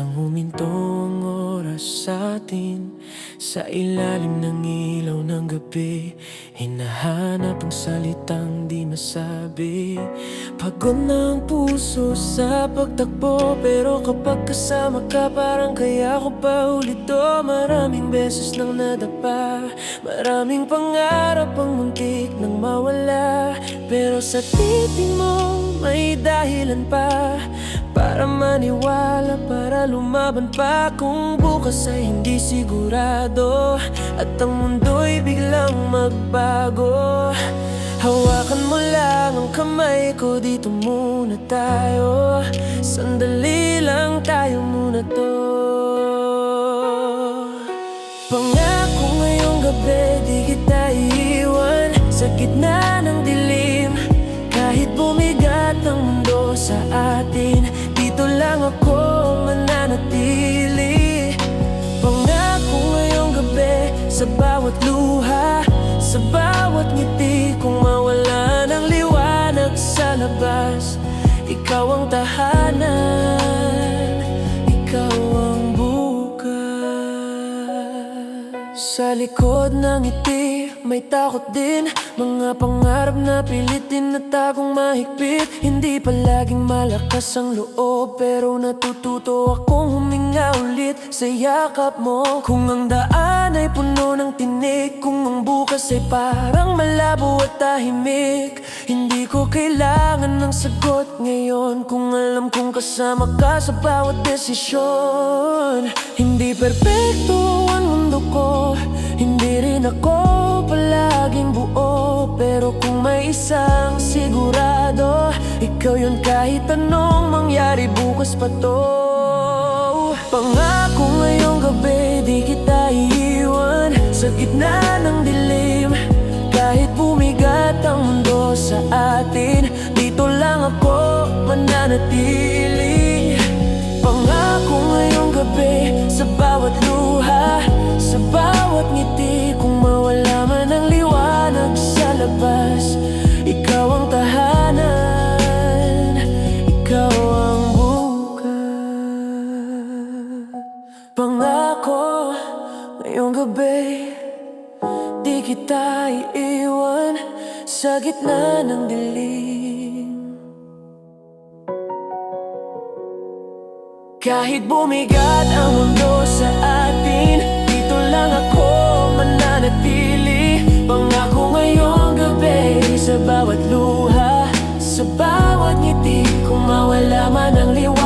Biglang huminto ang oras sa atin sa ilalim ng ilaw ng gabi. Hinahanap ang salitang di masabi. Pagod na ang puso sa pagtakbo, pero kapag kasama ka parang kaya ko pa ulit to. Maraming beses nang nadapa, maraming pangarap ang muntik nang mawala. Pero sa titig mo may dahilan pa para maniwala, para lumaban pa kung bukas ay hindi sigurado at ang mundo'y biglang magbago. Hawakan mo lang ang kamay ko, dito muna tayo. Sandali lang tayo muna to. Pangako ngayong gabi di kita iiwan sa gitna ng dilim. Kahit bumigat ang mundo sa atin, dito lang ako mananatili. Pangako ngayong gabi sa bawat luha, sa bawat ngiti. Kung mawala ng liwanag sa labas, ikaw ang tahanan, ikaw ang bukas. Sa likod ng ngiti may takot din, mga pangarap na pilitin na tagong mahigpit. Hindi palaging malakas ang loob, pero natututo akong huminga ulit sa yakap mo. Kung ang daan ay puno ng tinik, kung ang bukas ay parang malabo at tahimik, hindi ko kailangan ng sagot ngayon kung alam kong kasama ka sa bawat desisyon. Hindi perpekto ang mundo ko, hindi rin ako palaging buo, pero kung may isang sigurado, ikaw yun kahit anong mangyari bukas pa to. Pangako ngayong gabi di kita iiwan sa gitna ng dilim. Kahit bumigat ang mundo sa atin, dito lang ako mananatili. Pangako ngayong gabi sa bawat luha, sa bawat ngiti. Kung mawala man ang liwanag sa labas, ikaw ang tahanan, ikaw ang bukas. Pangako ngayong gabi di kita iiwan sa gitna ng dilim. Kahit bumigat ang mundo sa atin, dito lang ako mananatili. Pangako ngayong gabi sa bawat luha, sa bawat ngiti. Kung mawala man ang liwanag